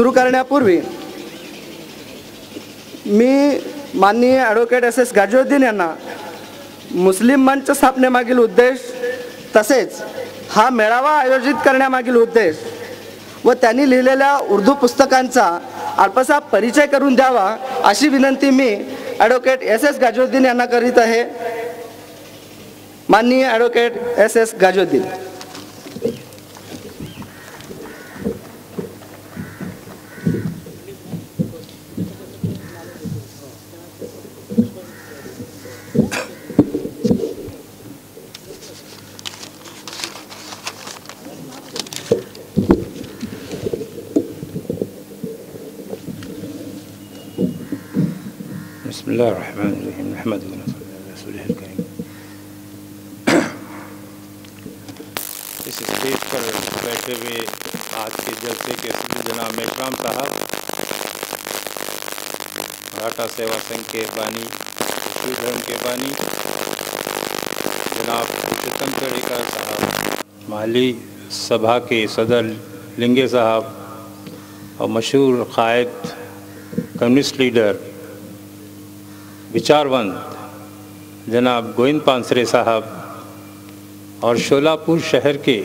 सुरू करण्यापूर्वी मी माननीय ॲडव्होकेट SS गाजिउद्दीन यांना मुस्लिम मंच स्थापनेमागील उद्देश तसेच हा मेळावा आयोजित करण्यामागील उद्देश व त्यांनी लिहिलेल्या उर्दू पुस्तकांचा अल्पसा परिचय करून द्यावा अशी विनंती मी ॲडव्होकेट SS गाजिउद्दीन यांना करीत आहे। माननीय ॲडव्होकेट SS गाजिउद्दीन। बिस्मिल्लाहिर्रहमानिर्रहीम नहमदुहु व नस्तईनुहु व नस्तगफिरुह। इस स्टेज पर बैठे हुए आज के जलसे के सदर जनाब मेहतराम साहब, मराठा सेवा संघ के बानी, हिंदू धर्म के बानी जनाब चेतन चौड़ीकर साहब, माली सभा के सदर लिंगे साहब और मशहूर कायद कम्युनिस्ट लीडर विचारवंत जनाब गोविंद पानसरे साहब और शोलापुर शहर के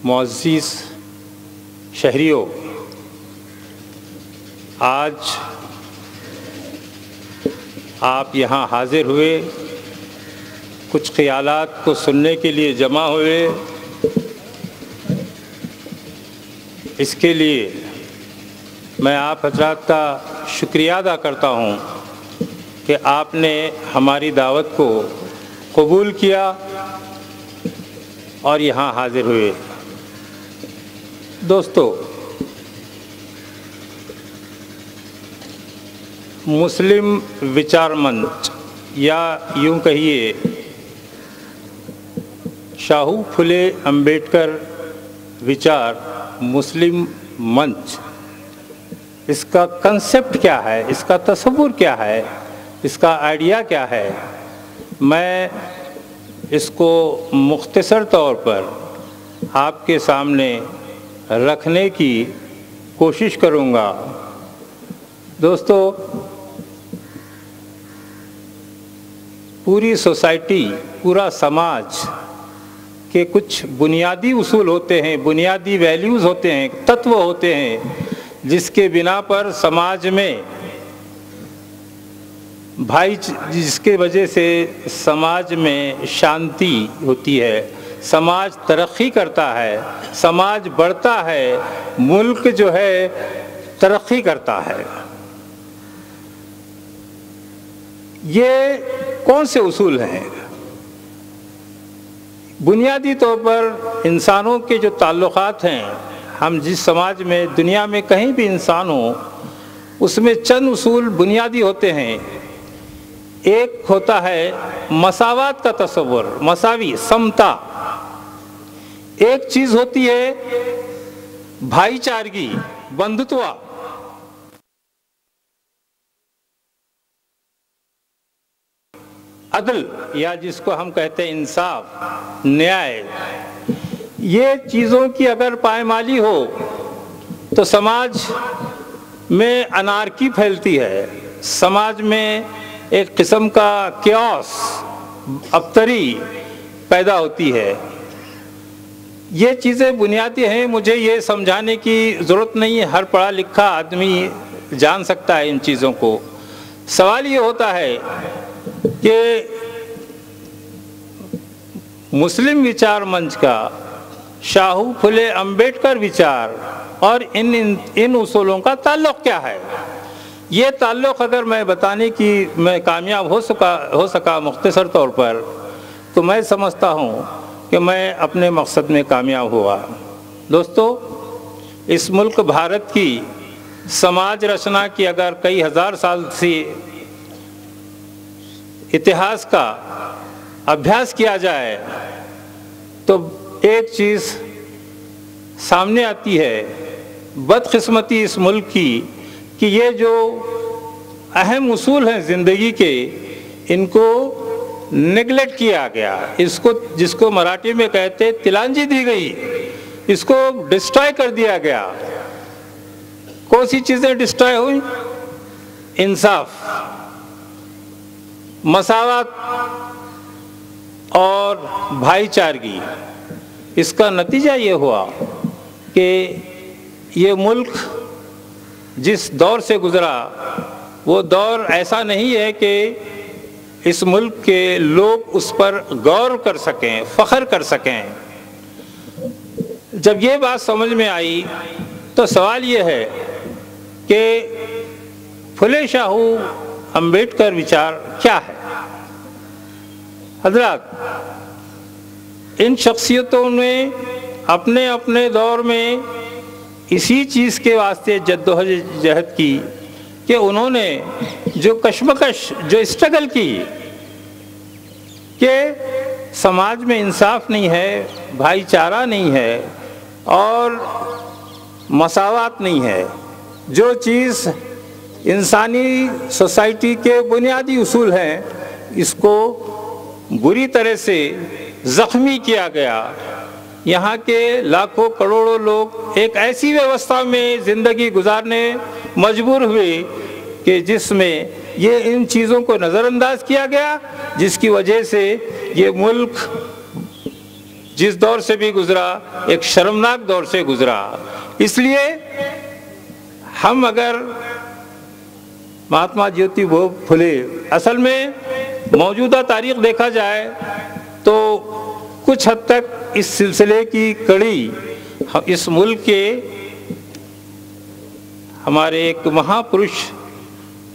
मुअज़्ज़िज़ शहरियों, आज आप यहाँ हाज़िर हुए, कुछ ख़यालात को सुनने के लिए जमा हुए। इसके लिए मैं आप हज़रात का शुक्रिया अदा करता हूँ कि आपने हमारी दावत को कबूल किया और यहाँ हाज़िर हुए। दोस्तों, मुस्लिम विचार मंच या यूँ कहिए शाहू फुले अंबेडकर विचार मुस्लिम मंच, इसका कंसेप्ट क्या है, इसका तस्वुर क्या है, इसका आइडिया क्या है, मैं इसको मुख्तसर तौर पर आपके सामने रखने की कोशिश करूँगा। दोस्तों, पूरी सोसाइटी, पूरा समाज के कुछ बुनियादी उसूल होते हैं, बुनियादी वैल्यूज़ होते हैं, तत्व होते हैं, जिसके बिना पर समाज में जिसके वजह से समाज में शांति होती है, समाज तरक्की करता है, समाज बढ़ता है, मुल्क जो है तरक्की करता है। ये कौन से उसूल हैं? बुनियादी तौर पर इंसानों के जो ताल्लुकात हैं, हम जिस समाज में, दुनिया में कहीं भी इंसान हो, उसमें चंद उसूल बुनियादी होते हैं। एक होता है मसावात का तस्वुर, मसावी, समता। एक चीज़ होती है भाईचारगी, बंधुत्व। अदल या जिसको हम कहते हैं इंसाफ, न्याय, ये चीज़ों की अगर पायमाली हो तो समाज में अनार्की फैलती है, समाज में एक किस्म का क्यास, अबतरी पैदा होती है। ये चीज़ें बुनियादी हैं, मुझे ये समझाने की ज़रूरत नहीं है, हर पढ़ा लिखा आदमी जान सकता है इन चीज़ों को। सवाल ये होता है कि मुस्लिम विचार मंच का शाहू फुले अंबेडकर विचार और इन उसूलों का ताल्लुक़ क्या है। ये ताल्लुक़ अगर मैं बताने की मैं कामयाब हो सका मुख्तसर तौर पर, तो मैं समझता हूँ कि मैं अपने मकसद में कामयाब हुआ। दोस्तों, इस मुल्क भारत की समाज रचना की अगर कई हज़ार साल से इतिहास का अभ्यास किया जाए तो एक चीज़ सामने आती है, बदकिस्मती इस मुल्क की, कि ये जो अहम उसूल हैं ज़िंदगी के, इनको नेगलेक्ट किया गया, इसको जिसको मराठी में कहते तिलांजी दी गई, इसको डिस्ट्रॉय कर दिया गया। कौन सी चीज़ें डिस्ट्रॉय हुई? इंसाफ, मसावत और भाईचारगी। इसका नतीजा ये हुआ कि ये मुल्क जिस दौर से गुज़रा वो दौर ऐसा नहीं है कि इस मुल्क के लोग उस पर गौर कर सकें, फ़ख्र कर सकें। जब ये बात समझ में आई तो सवाल ये है कि फुले शाहू अम्बेडकर विचार क्या है? हज़रात, इन शख्सियतों ने अपने अपने दौर में इसी चीज़ के वास्ते जद्दोजहद की कि उन्होंने जो कशमकश, जो स्ट्रगल की कि समाज में इंसाफ नहीं है, भाईचारा नहीं है और मसावत नहीं है, जो चीज़ इंसानी सोसाइटी के बुनियादी उसूल हैं, इसको बुरी तरह से ज़ख्मी किया गया। यहाँ के लाखों करोड़ों लोग एक ऐसी व्यवस्था में ज़िंदगी गुजारने मजबूर हुए कि जिसमें ये इन चीज़ों को नज़रअंदाज किया गया, जिसकी वजह से ये मुल्क जिस दौर से भी गुज़रा एक शर्मनाक दौर से गुज़रा। इसलिए हम अगर महात्मा ज्योतिबा फुले, असल में मौजूदा तारीख़ देखा जाए तो कुछ हद तक इस सिलसिले की कड़ी इस मुल्क के हमारे एक महापुरुष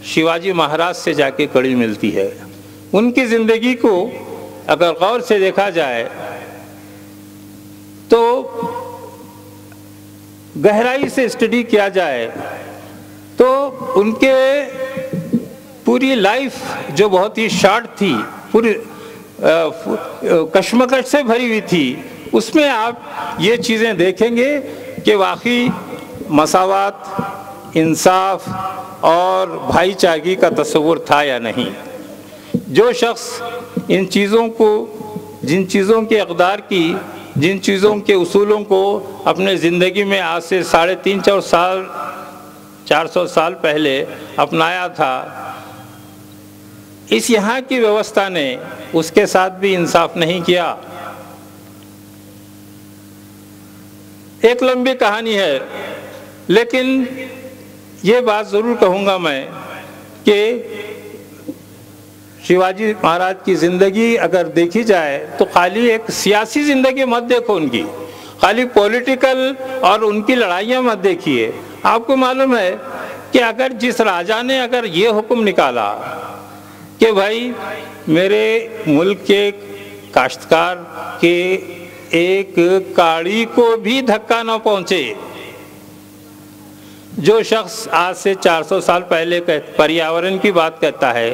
शिवाजी महाराज से जाके कड़ी मिलती है। उनकी ज़िंदगी को अगर गौर से देखा जाए तो गहराई से स्टडी किया जाए तो उनके पूरी लाइफ जो बहुत ही शॉर्ट थी, पूरी कश्मकश से भरी हुई थी, उसमें आप ये चीज़ें देखेंगे कि वाकई मसावत, इंसाफ और भाईचारगी का तस्वुर था या नहीं। जो शख्स इन चीज़ों को, जिन चीज़ों के इक़दार की, जिन चीज़ों के उसूलों को अपने ज़िंदगी में आज से 450 साल पहले अपनाया था, इस यहाँ की व्यवस्था ने उसके साथ भी इंसाफ नहीं किया। एक लंबी कहानी है, लेकिन ये बात ज़रूर कहूँगा मैं कि शिवाजी महाराज की ज़िंदगी अगर देखी जाए तो खाली एक सियासी ज़िंदगी मत देखो उनकी, खाली पॉलिटिकल और उनकी लड़ाइयाँ मत देखिए। आपको मालूम है कि अगर जिस राजा ने अगर ये हुक्म निकाला कि भाई मेरे मुल्क के काश्तकार के एक काड़ी को भी धक्का न पहुँचे, जो शख्स आज से 400 साल पहले पर्यावरण की बात कहता है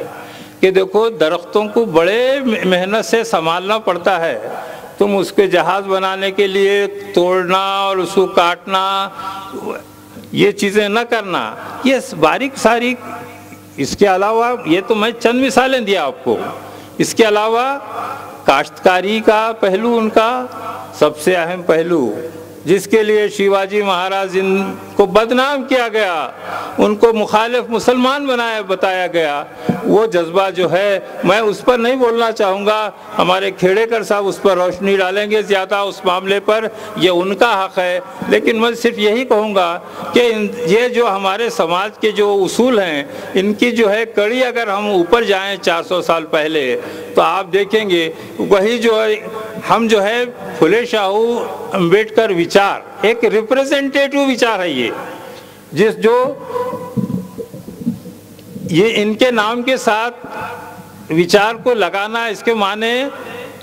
कि देखो दरख्तों को बड़े मेहनत से संभालना पड़ता है, तुम उसके जहाज़ बनाने के लिए तोड़ना और उसको काटना, ये चीज़ें न करना, ये बारीक सारीक। इसके अलावा ये तो मैं चंद मिसालें दिया आपको, इसके अलावा काश्तकारी का पहलू उनका सबसे अहम पहलू, जिसके लिए शिवाजी महाराज इनको बदनाम किया गया, उनको मुखालिफ मुसलमान बताया गया, वो जज्बा जो है मैं उस पर नहीं बोलना चाहूँगा। हमारे खेड़ेकर साहब उस पर रोशनी डालेंगे ज़्यादा उस मामले पर, ये उनका हक़ है। लेकिन मैं सिर्फ यही कहूँगा कि ये जो हमारे समाज के जो उसूल हैं, इनकी जो है कड़ी अगर हम ऊपर जाएँ 400 साल पहले, तो आप देखेंगे वही जो है हम जो है फुले शाहू अम्बेडकर विचार एक रिप्रेजेंटेटिव विचार है, ये इनके नाम के साथ विचार को लगाना, इसके माने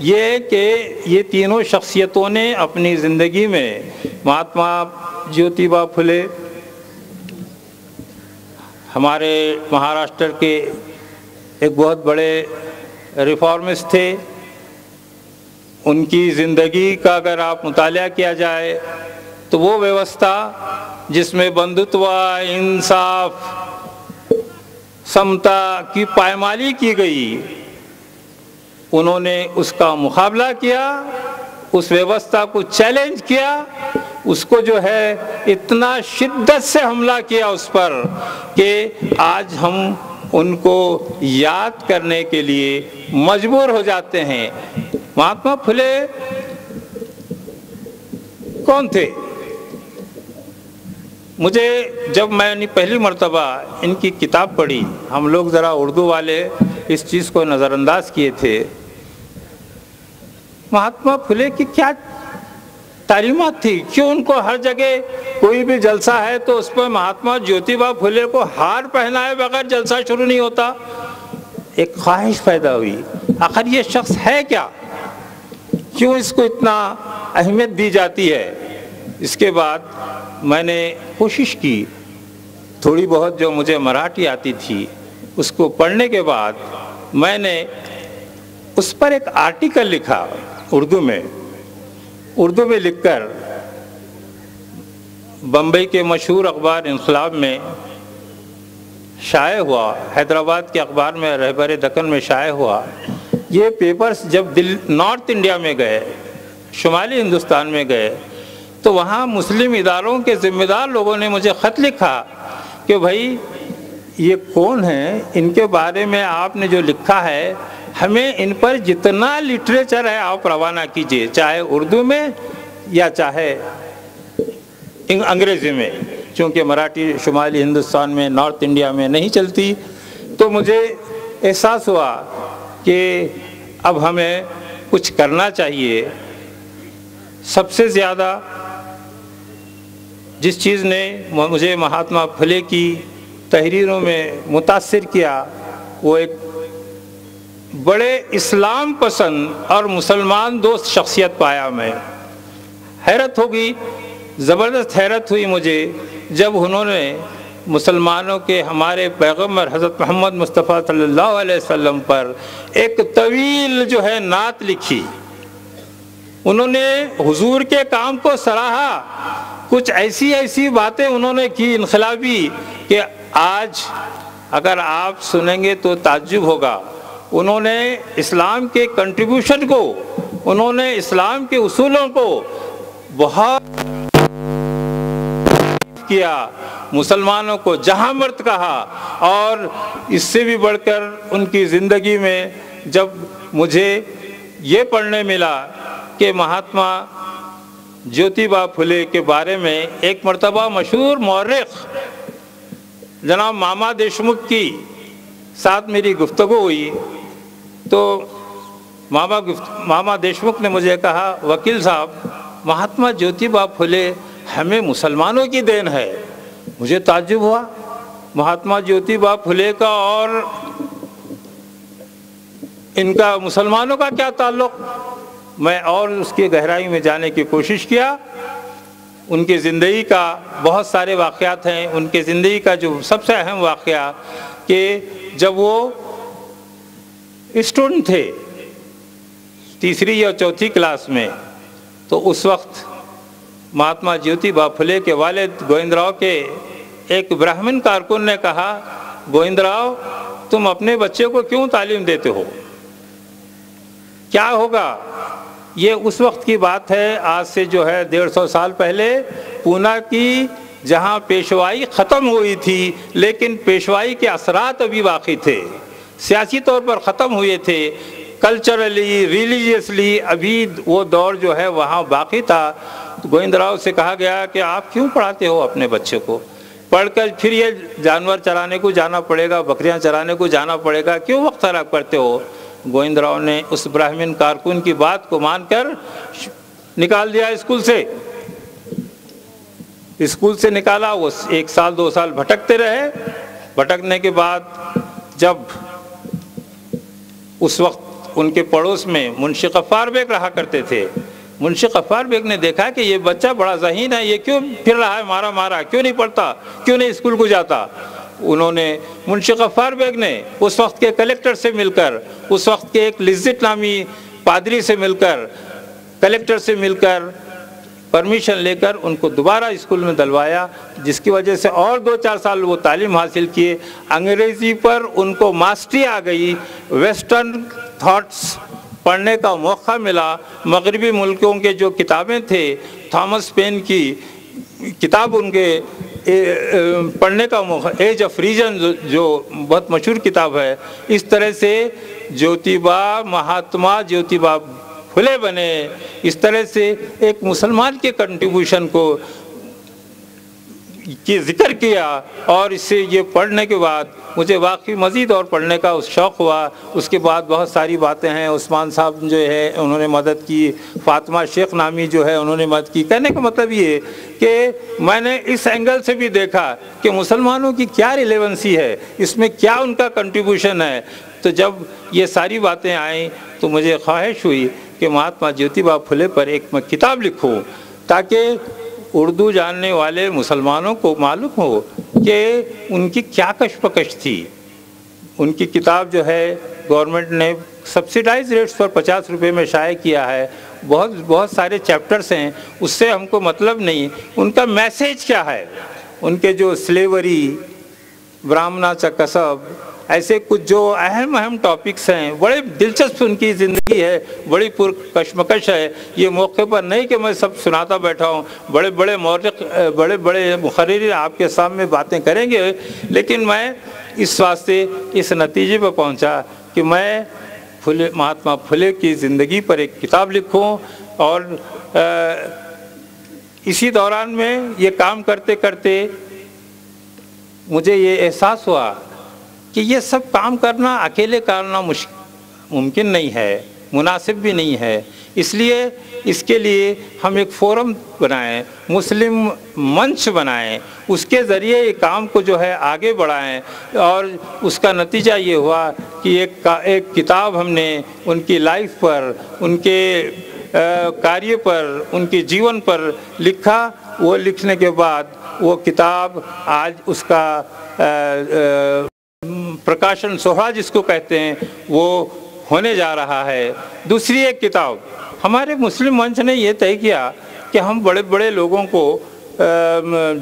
ये कि ये तीनों शख्सियतों ने अपनी ज़िंदगी में, महात्मा ज्योतिबा फुले हमारे महाराष्ट्र के एक बहुत बड़े रिफॉर्मिस्ट थे, उनकी ज़िंदगी का अगर आप मुतालिया किया जाए तो वो व्यवस्था जिसमें बंधुत्व, इंसाफ, समता की पायमाली की गई, उन्होंने उसका मुकाबला किया, उस व्यवस्था को चैलेंज किया उसको जो है इतना शिद्दत से हमला किया उस पर कि आज हम उनको याद करने के लिए मजबूर हो जाते हैं। महात्मा फुले कौन थे? मुझे जब मैंने पहली मर्तबा इनकी किताब पढ़ी, हम लोग ज़रा उर्दू वाले इस चीज़ को नज़रअंदाज किए थे। महात्मा फुले की क्या तालीमात थी, क्यों उनको हर जगह कोई भी जलसा है तो उस पर महात्मा ज्योतिबा फुले को हार पहनाए बगैर जलसा शुरू नहीं होता। एक ख्वाहिश पैदा हुई, आखिर ये शख्स है क्या, क्यों इसको इतना अहमियत दी जाती है। इसके बाद मैंने कोशिश की, थोड़ी बहुत जो मुझे मराठी आती थी उसको पढ़ने के बाद मैंने उस पर एक आर्टिकल लिखा उर्दू में लिखकर बम्बई के मशहूर अखबार इनकलाब में शाये हुआ, हैदराबाद के अखबार में रहबर दक्कन में शाये हुआ। ये पेपर्स जब नॉर्थ इंडिया में गए, शुमाली हिंदुस्तान में गए, तो वहाँ मुस्लिम इदारों के ज़िम्मेदार लोगों ने मुझे ख़त लिखा कि भाई ये कौन है, इनके बारे में आपने जो लिखा है हमें इन पर जितना लिटरेचर है आप रवाना कीजिए, चाहे उर्दू में या चाहे अंग्रेज़ी में, क्योंकि मराठी शुमाली हिंदुस्तान में नॉर्थ इंडिया में नहीं चलती। तो मुझे एहसास हुआ कि अब हमें कुछ करना चाहिए। सबसे ज़्यादा जिस चीज़ ने मुझे महात्मा फुले की तहरीरों में मुतासिर किया वो एक बड़े इस्लाम पसंद और मुसलमान दोस्त शख्सियत पाया मैं। हैरत होगी, ज़बरदस्त हैरत हुई मुझे जब उन्होंने मुसलमानों के हमारे पैगम्बर हज़रत मोहम्मद मुस्तफ़ा सल्लल्लाहु अलैहि वसल्लम पर एक तवील जो है नात लिखी। उन्होंने हुजूर के काम को सराहा, कुछ ऐसी बातें उन्होंने की इनकलाबी कि आज अगर आप सुनेंगे तो ताज्जुब होगा। उन्होंने इस्लाम के कंट्रीब्यूशन को, उन्होंने इस्लाम के उसूलों को बहुत किया, मुसलमानों को जहां मर्द कहा। और इससे भी बढ़कर उनकी ज़िंदगी में जब मुझे ये पढ़ने मिला कि महात्मा ज्योतिबा फुले के बारे में एक मर्तबा मशहूर मौर्रिख जनाब मामा देशमुख की साथ मेरी गुफ्तगू हुई, तो मामा देशमुख ने मुझे कहा, वकील साहब महात्मा ज्योतिबा फुले हमें मुसलमानों की देन है। मुझे ताज्जुब हुआ, महात्मा ज्योतिबा फुले का और इनका मुसलमानों का क्या ताल्लुक़। मैं और उसकी गहराई में जाने की कोशिश किया। उनकी ज़िंदगी का बहुत सारे वाक़यात हैं। उनकी ज़िंदगी का जो सबसे अहम वाक़या कि जब वो स्टूडेंट थे तीसरी या चौथी क्लास में, तो उस वक्त महात्मा ज्योतिबा फुले के वालिद गोविंदराव के एक ब्राह्मण कारकुन ने कहा, गोविंदराव तुम अपने बच्चे को क्यों तालीम देते हो, क्या होगा। ये उस वक्त की बात है, आज से जो है 150 साल पहले, पूना की जहाँ पेशवाई ख़त्म हुई थी लेकिन पेशवाई के असरात अभी बाकी थे, सियासी तौर पर ख़त्म हुए थे, कल्चरली रिलीजियसली अभी वो दौर जो है वहाँ बाकी था। तो गोविंदराव से कहा गया कि आप क्यों पढ़ाते हो अपने बच्चे को, पढ़कर फिर ये जानवर चराने को जाना पड़ेगा, बकरियां चराने को जाना पड़ेगा, क्यों वक्त ख़राब करते हो। गोविंदराव ने उस ब्राह्मण कारकुन की बात को मानकर निकाल दिया स्कूल से निकाला। वो 1 साल 2 साल भटकते रहे। भटकने के बाद जब उस वक्त उनके पड़ोस में मुंशी गफ्फार बेग रहा करते थे, मुंशी गफ्फार बेग ने देखा कि ये बच्चा बड़ा ज़हीन है, ये क्यों फिर रहा है मारा, क्यों नहीं पढ़ता, क्यों नहीं स्कूल को जाता। उन्होंने मुंशी गफ्फार बेग ने उस वक्त के कलेक्टर से मिलकर, उस वक्त के एक लिज्जत नामी पादरी से मिलकर, कलेक्टर से मिलकर परमिशन लेकर उनको दोबारा स्कूल में डलवाया, जिसकी वजह से और 2-4 साल वो तालीम हासिल किए। अंग्रेज़ी पर उनको मास्टरी आ गई, वेस्टर्न थॉट्स पढ़ने का मौका मिला, मगरबी मुल्कों के जो किताबें थे थॉमस पेन की किताब उनके पढ़ने का मौका, एज ऑफ रीजन जो बहुत मशहूर किताब है, इस तरह से ज्योतिबा महात्मा ज्योतिबा फुले बने। इस तरह से एक मुसलमान के कंट्रीब्यूशन को की जिक्र किया और इससे ये पढ़ने के बाद मुझे वाकई मज़ीद और पढ़ने का शौक़ हुआ। उसके बाद बहुत सारी बातें हैं, उस्मान साहब जो है उन्होंने मदद की, फ़ातिमा शेख नामी जो है उन्होंने मदद की। कहने का मतलब ये कि मैंने इस एंगल से भी देखा कि मुसलमानों की क्या रिलेवेंसी है, इसमें क्या उनका कंट्रीब्यूशन है। तो जब ये सारी बातें आई तो मुझे ख्वाहिश हुई कि महात्मा ज्योतिबा फुले पर एक मैं किताब लिखूँ ताकि उर्दू जानने वाले मुसलमानों को मालूम हो कि उनकी क्या कशमकश थी। उनकी किताब जो है गवर्नमेंट ने सब्सिडाइज रेट्स पर 50 रुपये में शाये किया है। बहुत सारे चैप्टर्स हैं, उससे हमको मतलब नहीं, उनका मैसेज क्या है। उनके जो स्लेवरी, ब्राह्मणाचा कसब, ऐसे कुछ जो अहम टॉपिक्स हैं, बड़े दिलचस्प उनकी ज़िंदगी है, बड़ी पुरकशमकश है। ये मौके पर नहीं कि मैं सब सुनाता बैठा हूँ, बड़े बड़े मौलिक बड़े बड़े मुखर्रिर आपके सामने बातें करेंगे, लेकिन मैं इस वास्ते इस नतीजे पर पहुँचा कि मैं महात्मा फुले की ज़िंदगी पर एक किताब लिखूँ। और इसी दौरान में ये काम करते करते मुझे ये एहसास हुआ कि ये सब काम करना अकेले करना मुमकिन नहीं है, मुनासिब भी नहीं है। इसलिए इसके लिए हम एक फोरम बनाएं, मुस्लिम मंच बनाएं, उसके ज़रिए ये काम को जो है आगे बढ़ाएं। और उसका नतीजा ये हुआ कि एक किताब हमने उनकी लाइफ पर, उनके कार्य पर, उनके जीवन पर लिखा। वो लिखने के बाद वो किताब आज उसका प्रकाशन सोहरा जिसको कहते हैं वो होने जा रहा है। दूसरी एक किताब हमारे मुस्लिम मंच ने ये तय किया कि हम बड़े बड़े लोगों को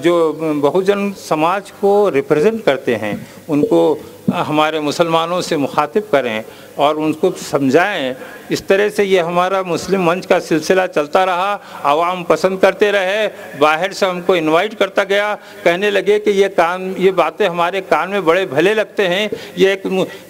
जो बहुजन समाज को रिप्रेजेंट करते हैं उनको हमारे मुसलमानों से मुखातिब करें और उनको समझाएं। इस तरह से ये हमारा मुस्लिम मंच का सिलसिला चलता रहा। आवाम पसंद करते रहे, बाहर से हमको इनवाइट करता गया, कहने लगे कि ये बातें हमारे कान में बड़े भले लगते हैं। ये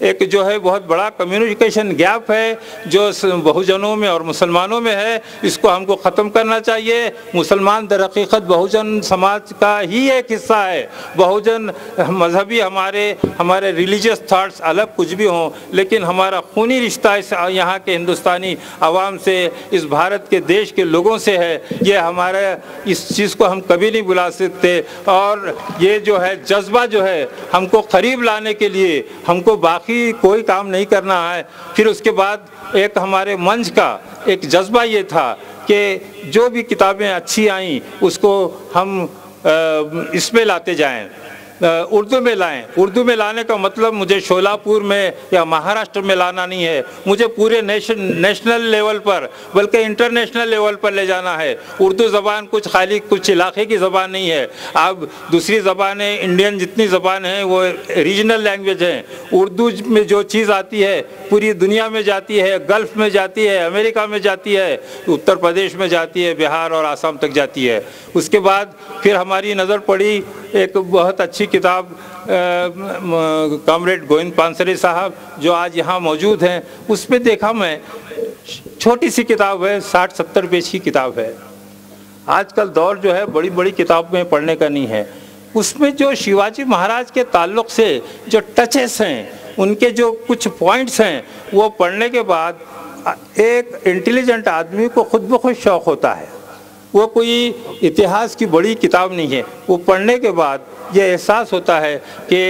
एक जो है बहुत बड़ा कम्युनिकेशन गैप है जो बहुजनों में और मुसलमानों में है, इसको हमको ख़त्म करना चाहिए। मुसलमान दर हकीकत बहुजन समाज का ही एक हिस्सा है। बहुजन मजहबी हमारे रिलीजियस थाट्स अलग कुछ भी हों, लेकिन हमारा खूनी रिश्ता इस यहाँ के हिंदुस्तानी आवाम से, इस भारत के देश के लोगों से है। ये हमारे इस चीज़ को हम कभी नहीं भुला सकते। और ये जो है जज्बा जो है हमको करीब लाने के लिए हमको बाकी कोई काम नहीं करना है। फिर उसके बाद एक हमारे मंच का एक जज्बा ये था कि जो भी किताबें अच्छी आईं उसको हम इसमें लाते जाएं, उर्दू में लाएं। उर्दू में लाने का मतलब मुझे शोलापुर में या महाराष्ट्र में लाना नहीं है, मुझे पूरे नेशनल लेवल पर बल्कि इंटरनेशनल लेवल पर ले जाना है। उर्दू ज़बान कुछ इलाके की ज़बान नहीं है। अब दूसरी ज़बानें, इंडियन जितनी ज़बान हैं वो रीजनल लैंग्वेज हैं। उर्दू में जो चीज़ आती है पूरी दुनिया में जाती है, गल्फ़ में जाती है, अमेरिका में जाती है, उत्तर प्रदेश में जाती है, बिहार और आसाम तक जाती है। उसके बाद फिर हमारी नज़र पड़ी एक बहुत अच्छी किताब कॉमरेड गोविंद पानसरे साहब जो आज यहाँ मौजूद हैं, उस पर देखा मैं, छोटी सी किताब है, 60-70 पेज की किताब है। आजकल दौर जो है बड़ी बड़ी किताबें पढ़ने का नहीं है। उसमें जो शिवाजी महाराज के ताल्लुक़ से जो टचेस हैं, उनके जो कुछ पॉइंट्स हैं, वो पढ़ने के बाद एक इंटेलिजेंट आदमी को खुद ब खुद शौक़ होता है। वो कोई इतिहास की बड़ी किताब नहीं है। वो पढ़ने के बाद ये एहसास होता है कि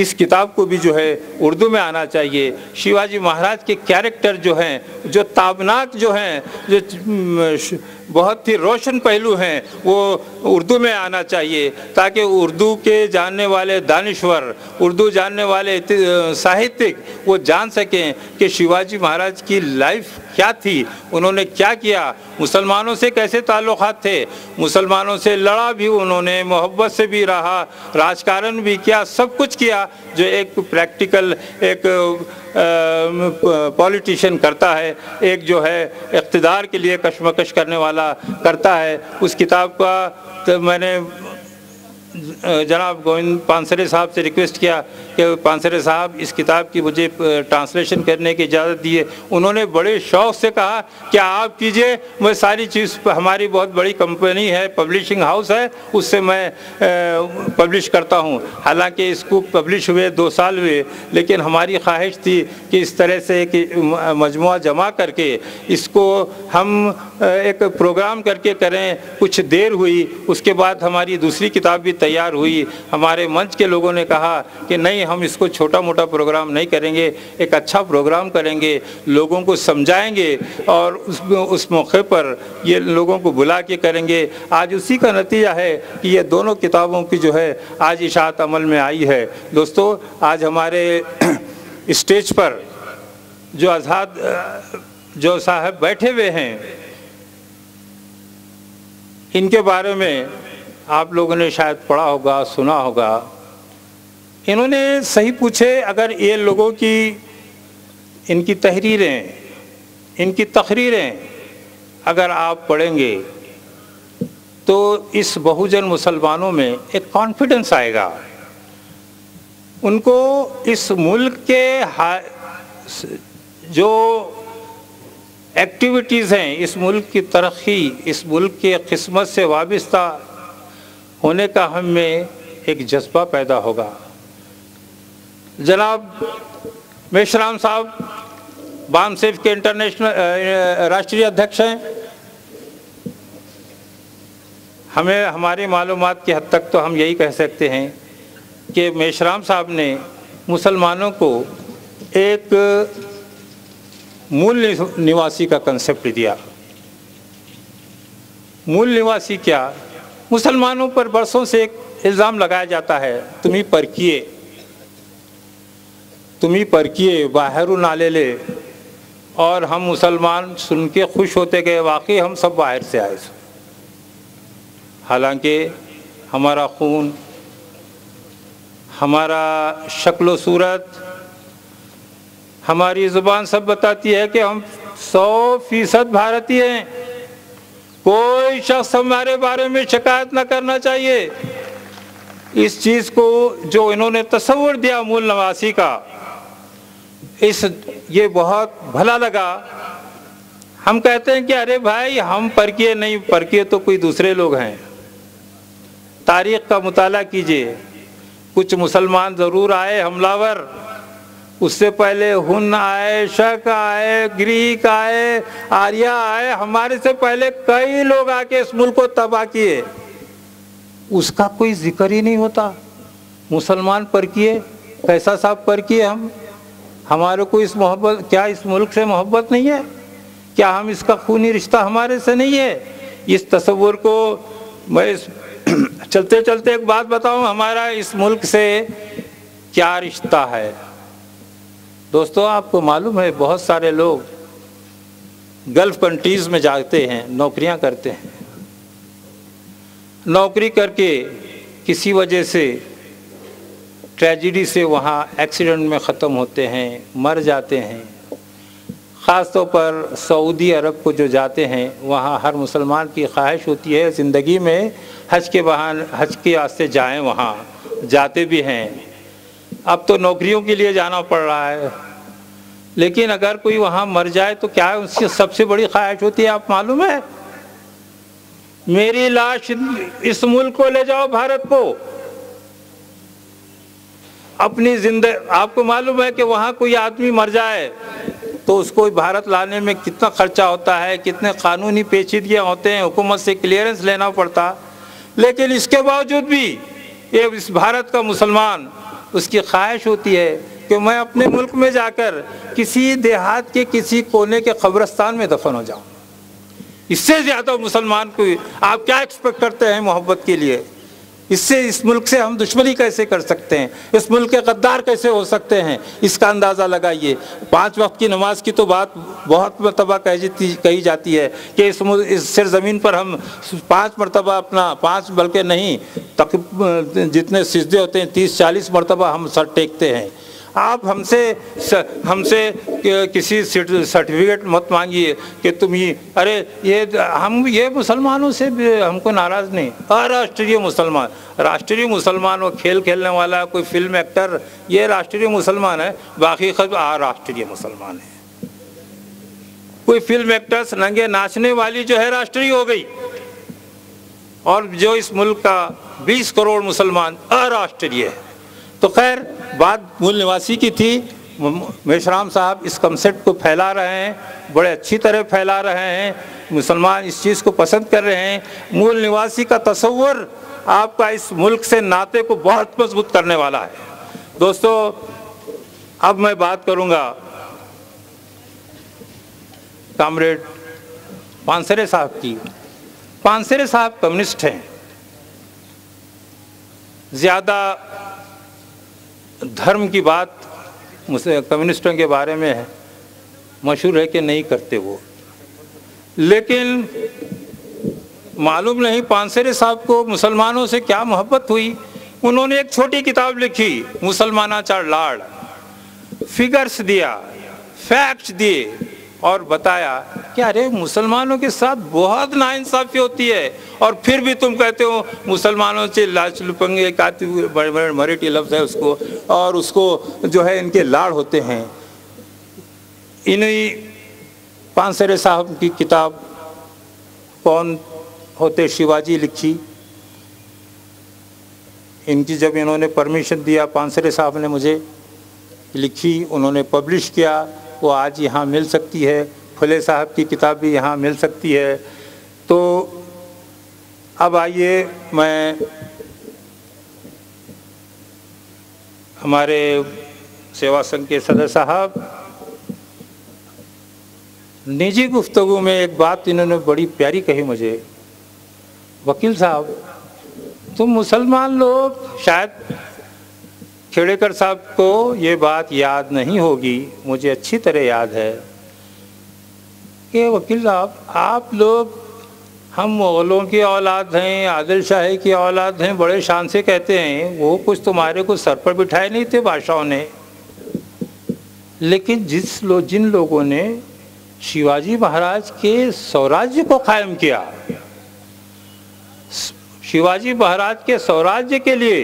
इस किताब को भी जो है उर्दू में आना चाहिए। शिवाजी महाराज के कैरेक्टर जो हैं, जो ताबनाक जो हैं, जो बहुत ही रोशन पहलू हैं, वो उर्दू में आना चाहिए ताकि उर्दू के जानने वाले दानिश्वर, उर्दू जानने वाले साहित्यिक वो जान सकें कि शिवाजी महाराज की लाइफ क्या थी, उन्होंने क्या किया, मुसलमानों से कैसे ताल्लुक़ात थे, मुसलमानों से लड़ा भी उन्होंने, मोहब्बत से भी रहा, राजकारण भी किया, सब कुछ किया जो एक प्रैक्टिकल एक पॉलिटिशियन करता है, एक जो है इक़्तिदार के लिए कशमकश करने वाला करता है। उस किताब का तो मैंने जनाब गोविंद पानसरे साहब से रिक्वेस्ट किया कि पानसरे साहब इस किताब की मुझे ट्रांसलेशन करने की इजाज़त दी है। उन्होंने बड़े शौक़ से कहा कि आप कीजिए, मैं सारी चीज़, हमारी बहुत बड़ी कंपनी है, पब्लिशिंग हाउस है, उससे मैं पब्लिश करता हूँ। हालांकि इसको पब्लिश हुए 2 साल हुए, लेकिन हमारी ख्वाहिश थी कि इस तरह से कि मजमुआ जमा करके इसको हम एक प्रोग्राम करके करें। कुछ देर हुई, उसके बाद हमारी दूसरी किताब भी तैयार हुई। हमारे मंच के लोगों ने कहा कि नहीं, हम इसको छोटा मोटा प्रोग्राम नहीं करेंगे, एक अच्छा प्रोग्राम करेंगे, लोगों को समझाएंगे और उस मौके पर ये लोगों को बुला के करेंगे। आज उसी का नतीजा है कि ये दोनों किताबों की जो है आज इशाअत अमल में आई है। दोस्तों, आज हमारे स्टेज पर जो आज़ाद जो साहब बैठे हुए हैं, इनके बारे में आप लोगों ने शायद पढ़ा होगा, सुना होगा। इन्होंने सही पूछे, अगर ये लोगों की इनकी तहरीरें, इनकी तकरीरें अगर आप पढ़ेंगे तो इस बहुजन मुसलमानों में एक कॉन्फिडेंस आएगा। उनको इस मुल्क के जो एक्टिविटीज़ हैं, इस मुल्क की तरक्की, इस मुल्क की किस्मत से वाबस्ता होने का हम में एक जज्बा पैदा होगा। जनाब मेशराम साहब बामसेफ के इंटरनेशनल राष्ट्रीय अध्यक्ष हैं। हमें हमारी मालूमात की हद तक तो हम यही कह सकते हैं कि मेशराम साहब ने मुसलमानों को एक मूल निवासी का कंसेप्ट दिया। मूल निवासी क्या? मुसलमानों पर बरसों से एक इल्ज़ाम लगाया जाता है, तुम ही परकिए, बाहर नाले ले, और हम मुसलमान सुन के खुश होते गए, वाकई हम सब बाहर से आए। हालांकि हमारा खून, हमारा शक्ल सूरत, हमारी ज़ुबान सब बताती है कि हम 100% भारतीय हैं। कोई शख्स हमारे बारे में शिकायत न करना चाहिए। इस चीज़ को जो इन्होंने तस्वुर दिया मूल निवासी का, ये बहुत भला लगा। हम कहते हैं कि अरे भाई, हम परकिए नहीं, परकिए तो कोई दूसरे लोग हैं। तारीख़ का मुताला कीजिए, कुछ मुसलमान ज़रूर आए हमलावर, उससे पहले हुन आए, शक आए, ग्रीक आए, आर्या आए, हमारे से पहले कई लोग आके इस मुल्क को तबाह किए, उसका कोई जिक्र ही नहीं होता। मुसलमान परकिए, कैसा साहब परकिए हम? हमारे को इस मोहब्बत, क्या इस मुल्क से मोहब्बत नहीं है? क्या हम इसका खूनी रिश्ता हमारे से नहीं है? इस तस्वुर को मैं चलते चलते एक बात बताऊं, हमारा इस मुल्क से क्या रिश्ता है। दोस्तों, आपको मालूम है बहुत सारे लोग गल्फ़ कंट्रीज़ में जाते हैं, नौकरियां करते हैं, नौकरी करके किसी वजह से ट्रेजिडी से वहाँ एक्सीडेंट में ख़त्म होते हैं, मर जाते हैं। ख़ास तौर पर सऊदी अरब को जो जाते हैं, वहाँ हर मुसलमान की ख्वाहिश होती है ज़िंदगी में हज के वास्ते जाएं, वहाँ जाते भी हैं। अब तो नौकरियों के लिए जाना पड़ रहा है, लेकिन अगर कोई वहाँ मर जाए तो क्या उसकी सबसे बड़ी ख्वाहिश होती है, आप मालूम है? मेरी लाश इस मुल्क को ले जाओ, भारत को, अपनी जिंदगी। आपको मालूम है कि वहाँ कोई आदमी मर जाए तो उसको भारत लाने में कितना खर्चा होता है, कितने कानूनी पेचीदगियाँ होते हैं, हुकूमत से क्लियरेंस लेना पड़ता। लेकिन इसके बावजूद भी ये इस भारत का मुसलमान, उसकी ख्वाहिश होती है कि मैं अपने मुल्क में जाकर किसी देहात के किसी कोने के कब्रिस्तान में दफन हो जाऊं। इससे ज़्यादा मुसलमान को आप क्या एक्सपेक्ट करते हैं मोहब्बत के लिए? इससे इस मुल्क से हम दुश्मनी कैसे कर सकते हैं? इस मुल्क के गद्दार कैसे हो सकते हैं? इसका अंदाज़ा लगाइए। 5 वक्त की नमाज की तो बात बहुत मरतबा कही जाती है कि इस सरज़मीन पर हम 5 मरतबा अपना, 5 बल्कि नहीं, जितने सिजदे होते हैं 30-40 मरतबा हम सर टेकते हैं। आप हमसे किसी सर्टिफिकेट मत मांगिए कि तुम ये मुसलमानों से हमको नाराज़ नहीं। अराष्ट्रीय मुसलमान, राष्ट्रीय मुसलमान वो खेल खेलने वाला कोई फिल्म एक्टर, ये राष्ट्रीय मुसलमान है, बाकी सब अराष्ट्रीय मुसलमान है। कोई फिल्म एक्टर्स नंगे नाचने वाली जो है राष्ट्रीय हो गई, और जो इस मुल्क का 20 करोड़ मुसलमान अराष्ट्रीय है। तो खैर बात मूल निवासी की थी। मेशराम साहब इस कंसेप्ट को फैला रहे हैं, बड़े अच्छी तरह फैला रहे हैं, मुसलमान इस चीज़ को पसंद कर रहे हैं। मूल निवासी का तस्वुर आपका इस मुल्क से नाते को बहुत मजबूत करने वाला है। दोस्तों, अब मैं बात करूंगा कॉमरेड पानसरे साहब की। पानसरे साहब कम्युनिस्ट हैं, ज़्यादा धर्म की बात मुझसे कम्युनिस्टों के बारे में है मशहूर है कि नहीं करते वो, लेकिन मालूम नहीं पानसरे साहब को मुसलमानों से क्या मोहब्बत हुई। उन्होंने एक छोटी किताब लिखी, मुसलमानाचार लाड़, फिगर्स दिया, फैक्ट्स दिए और बताया कि अरे मुसलमानों के साथ बहुत नाइंसाफ़ी होती है, और फिर भी तुम कहते हो मुसलमानों से लाचलुपंगे काती बड़े मराठी लफ्ज़ है उसको, और उसको जो है इनके लाड़ होते हैं। इन्हीं पानसरे साहब की किताब कौन होते शिवाजी लिखी। इनकी जब इन्होंने परमिशन दिया, पानसरे साहब ने मुझे लिखी, उन्होंने पब्लिश किया, वो आज यहाँ मिल सकती है। फुले साहब की किताब भी यहाँ मिल सकती है। तो अब आइए मैं हमारे सेवा संघ के सदस्य साहब, निजी गुफ्तगू में एक बात इन्होंने बड़ी प्यारी कही मुझे, वकील साहब तुम मुसलमान लोग, शायद खेड़ेकर साहब को ये बात याद नहीं होगी, मुझे अच्छी तरह याद है कि वकील साहब आप लोग, हम मुग़लों की औलाद हैं, आदिल शाही की औलाद हैं, बड़े शान से कहते हैं, वो कुछ तुम्हारे को सर पर बिठाए नहीं थे बादशाहों ने, लेकिन जिन लोगों ने शिवाजी महाराज के स्वराज्य को कायम किया, शिवाजी महाराज के स्वराज्य के लिए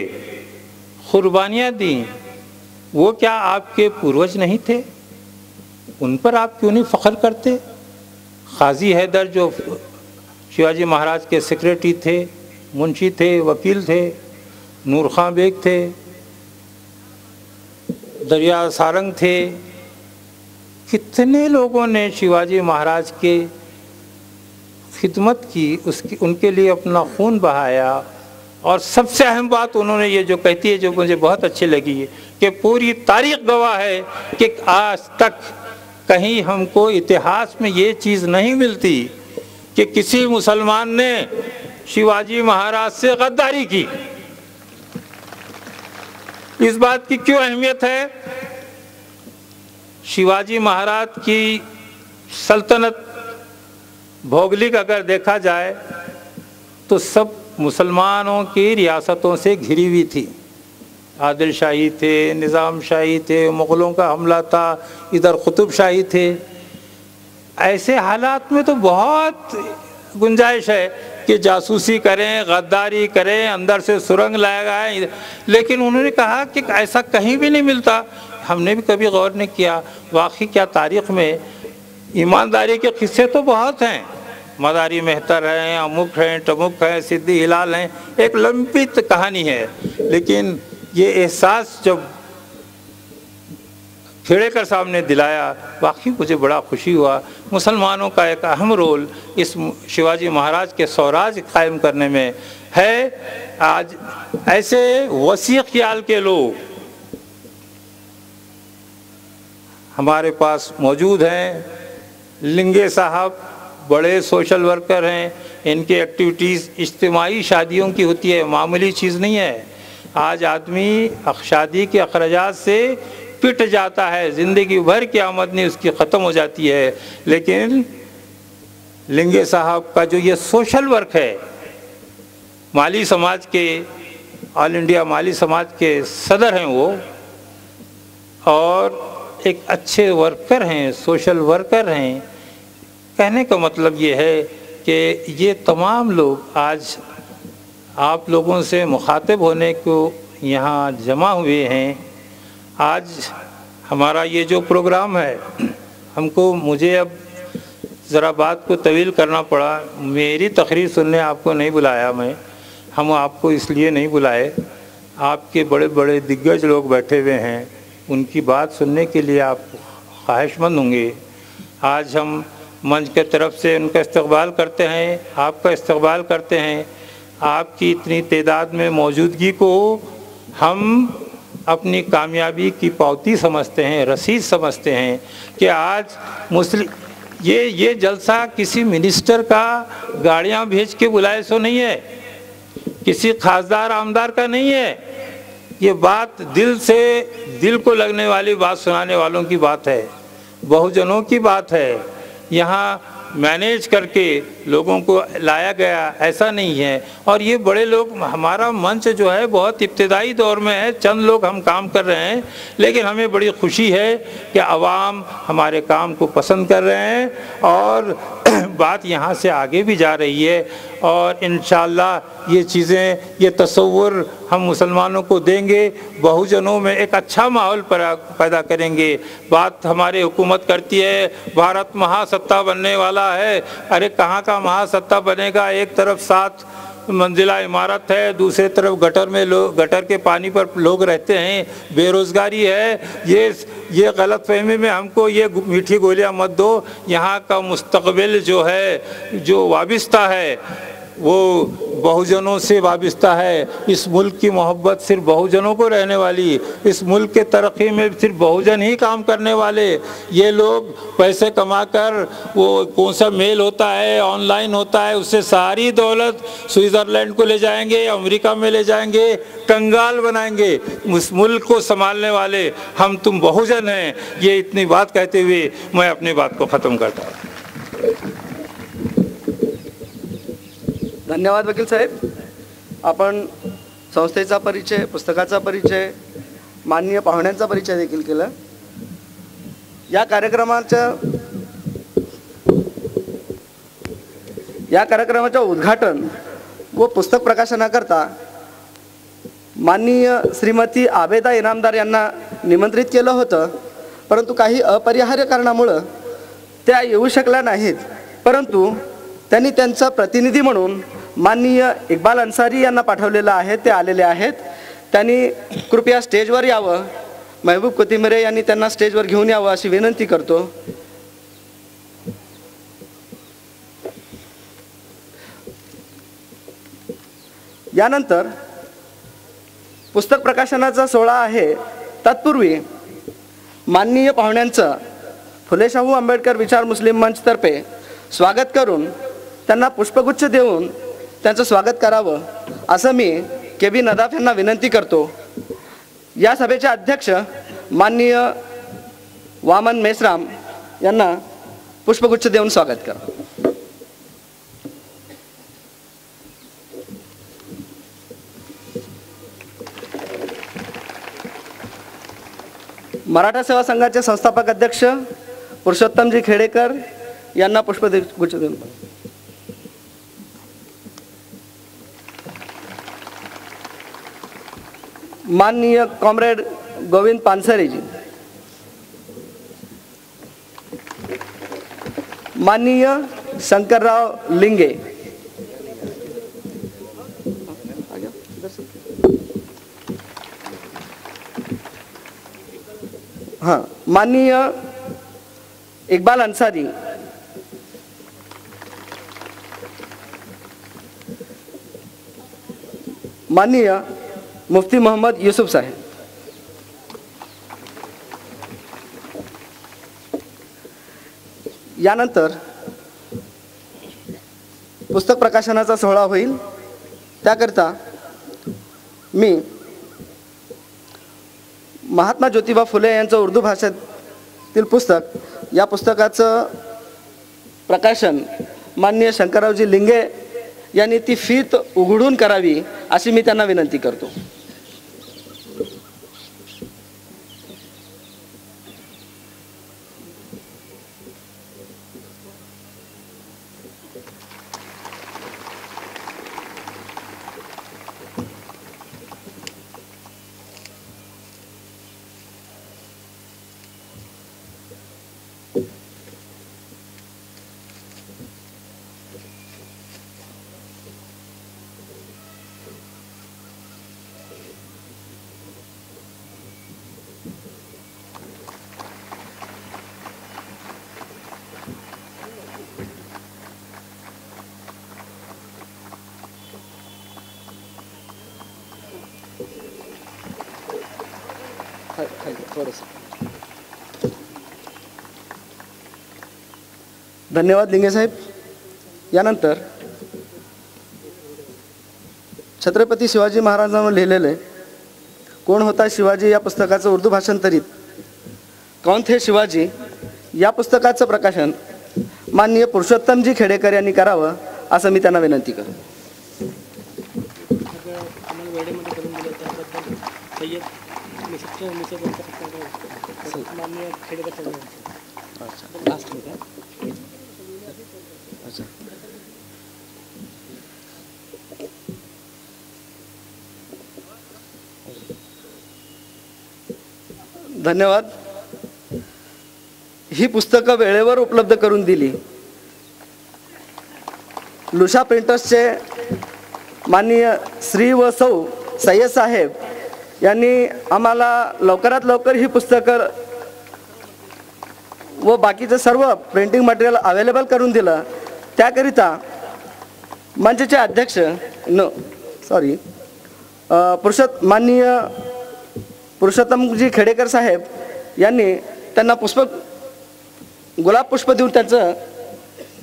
कुर्बानियाँ दी, वो क्या आपके पूर्वज नहीं थे? उन पर आप क्यों नहीं फ़ख्र करते? काजी हैदर जो शिवाजी महाराज के सेक्रेटरी थे, मुंशी थे, वकील थे, नूर खां बेग थे, दरिया सारंग थे, कितने लोगों ने शिवाजी महाराज के खिदमत की, उनके लिए अपना खून बहाया। और सबसे अहम बात उन्होंने ये जो कहती है, जो मुझे बहुत अच्छी लगी है, कि पूरी तारीख गवाह है कि आज तक कहीं हमको इतिहास में ये चीज़ नहीं मिलती कि किसी मुसलमान ने शिवाजी महाराज से गद्दारी की। इस बात की क्यों अहमियत है? शिवाजी महाराज की सल्तनत भौगोलिक अगर देखा जाए तो सब मुसलमानों की रियासतों से घिरी हुई थी। आदिल शाही थे, निज़ाम शाही थे, मुग़लों का हमला था, इधर कुतुब शाही थे। ऐसे हालात में तो बहुत गुंजाइश है कि जासूसी करें, गद्दारी करें, अंदर से सुरंग लगाएं, लेकिन उन्होंने कहा कि ऐसा कहीं भी नहीं मिलता। हमने भी कभी गौर नहीं किया, वाकई क्या तारीख़ में ईमानदारी के किस्से तो बहुत हैं। मदारी मेहतर हैं, अमुक हैं, टमुक हैं, सिद्दी हिलाल हैं, एक लंबी कहानी है। लेकिन ये एहसास जब खेड़ेकर साहब ने दिलाया, वाकई मुझे बड़ा खुशी हुआ। मुसलमानों का एक अहम रोल इस शिवाजी महाराज के स्वराज कायम करने में है। आज ऐसे वसी ख्याल के लोग हमारे पास मौजूद हैं। लिंगे साहब बड़े सोशल वर्कर हैं, इनकी एक्टिविटीज़ इज्तिमाई शादियों की होती है, मामूली चीज़ नहीं है। आज आदमी शादी के अखराजात से पिट जाता है, ज़िंदगी भर की आमदनी उसकी ख़त्म हो जाती है। लेकिन लिंगे साहब का जो ये सोशल वर्क है, माली समाज के, ऑल इंडिया माली समाज के सदर हैं वो, और एक अच्छे वर्कर हैं, सोशल वर्कर हैं। कहने का मतलब ये है कि ये तमाम लोग आज आप लोगों से मुखातिब होने को यहाँ जमा हुए हैं। आज हमारा ये जो प्रोग्राम है, मुझे अब ज़रा बात को तवील करना पड़ा। मेरी तकरीर सुनने आपको नहीं बुलाया हम आपको इसलिए नहीं बुलाए, आपके बड़े बड़े दिग्गज लोग बैठे हुए हैं, उनकी बात सुनने के लिए आप ख्वाहिशमंद होंगे। आज हम मंच के तरफ से उनका इस्तकबाल करते हैं, आपका इस्तकबाल करते हैं। आपकी इतनी तादाद में मौजूदगी को हम अपनी कामयाबी की पावती समझते हैं, रसीद समझते हैं कि आज ये जलसा किसी मिनिस्टर का गाड़ियां भेज के बुलाए सो नहीं है, किसी खासदार आमदार का नहीं है। ये बात दिल को लगने वाली बात सुनाने वालों की बात है, बहुजनों की बात है। यहाँ मैनेज करके लोगों को लाया गया ऐसा नहीं है। और ये बड़े लोग, हमारा मंच जो है बहुत इब्तदाई दौर में है, चंद लोग हम काम कर रहे हैं, लेकिन हमें बड़ी खुशी है कि अवाम हमारे काम को पसंद कर रहे हैं और बात यहाँ से आगे भी जा रही है। और इंशाअल्लाह ये चीज़ें, ये तसव्वुर हम मुसलमानों को देंगे, बहुजनों में एक अच्छा माहौल पैदा करेंगे। बात हमारी हुकूमत करती है भारत महासत्ता बनने वाला है। अरे कहाँ का महासत्ता बनेगा? एक तरफ 7 मंजिला इमारत है, दूसरी तरफ गटर के पानी पर लोग रहते हैं, बेरोज़गारी है। ये गलत फहमी में हमको ये मीठी गोलियां मत दो। यहाँ का मुस्तकबिल जो है, जो वाबिस्ता है, वो बहुजनों से वाबिस्ता है। इस मुल्क की मोहब्बत सिर्फ बहुजनों को रहने वाली, इस मुल्क के तरक्की में सिर्फ बहुजन ही काम करने वाले। ये लोग पैसे कमाकर, वो कौन सा मेल होता है, ऑनलाइन होता है, उससे सारी दौलत स्विट्ज़रलैंड को ले जाएंगे, अमेरिका में ले जाएंगे, कंगाल बनाएंगे। उस मुल्क को संभालने वाले हम तुम बहुजन हैं। ये इतनी बात कहते हुए मैं अपनी बात को ख़त्म करता हूँ। धन्यवाद वकील साहेब. आपण संस्थेचा परिचय, पुस्तकाचा परिचय, माननीय पाहुण्यांचा परिचय देखील केला. या कार्यक्रमाच्या उद्घाटन व पुस्तक प्रकाशनाकरता माननीय श्रीमती आबेदा इनामदार यांना निमंत्रित केलं होतं, परंतु काही अपरिहार्य कारणामुळे त्या येऊ शकल्या नाहीत. परंतु त्यांनी त्यांचा प्रतिनिधी म्हणून माननीय इक्बाल अन्सारी यांना पाठवलेलं आहे. ते आलेले आहेत. त्यांनी कृपया स्टेजवर यावं. महबूब कोथिंबरे यांनी त्यांना स्टेजवर घेऊन यावं अशी विनंती करतो. यानंतर पुस्तक प्रकाशनाचा सोहळा आहे. तत्पूर्वी माननीय पाहुण्यांचं फुले शाहू आंबेडकर विचार मुस्लिम मंच तर्फे स्वागत करून त्यांना पुष्पगुच्छ देऊन त्यांचं स्वागत करावं असं मी के.बी. नदाफ यांना विनंती करतो. या सभेचे अध्यक्ष माननीय वामन मेश्राम यांना पुष्पगुच्छ देऊन स्वागत करा. मराठा सेवा संघाचे संस्थापक अध्यक्ष पुरुषोत्तमजी खेडेकर यांना पुष्पगुच्छ देऊन. माननीय कॉम्रेड गोविंद पानसरेजी, माननीय शंकरराव लिंगे, हाँ माननीय इक्बाल अंसारी, माननीय मुफ्ती मोहम्मद यूसुफ साहेब. यानंतर पुस्तक प्रकाशनाचा सोहळा होईल. त्याकरता मी महात्मा ज्योतिबा फुले यांचं उर्दू भाषेतील पुस्तक, या पुस्तकाचं प्रकाशन माननीय शंकररावजी लिंगे यांनी ती फीत उघडून करावी अशी मी त्यांना विनंती करतो. धन्यवाद लिंगे साहेब. यानंतर छत्रपती शिवाजी महाराजांवर लिहिलेले कोण होता शिवाजी या पुस्तकाचं उर्दू भाषांतरित कौन थे शिवाजी या पुस्तकाचं प्रकाशन माननीय पुरुषोत्तमजी खेडेकर यांनी करावं असं मी त्यांना विनंती करतो. धन्यवाद. ही पुस्तकं वेळेवर उपलब्ध करून दिली लुशा प्रिंटर्सचे माननीय श्री व सौ सय्यद साहेब यांनी आम्हाला लवकरात लवकर ही पुस्तकं व बाकीचं सर्व प्रिंटिंग मटेरियल अवेलेबल करून दिलं. त्याकरिता मंचचे अध्यक्ष माननीय पुरुषोत्तमजी खेडेकर साहेब यांनी त्यांना गुलाब पुष्प देऊन त्यांचं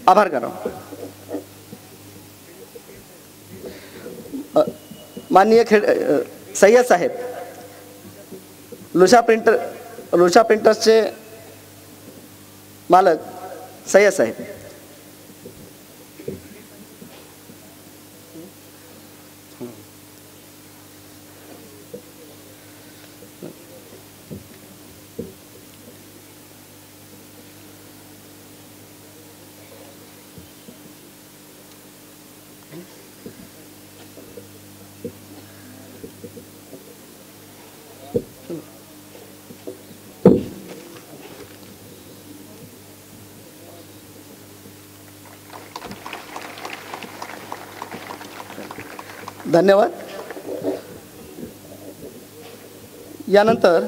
आभार करावं. माननीय सय्यद साहेब लुशा प्रिंटर्सचे मालक सय्यद साहेब. धन्यवाद. यानंतर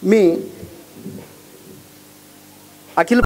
मी अखिल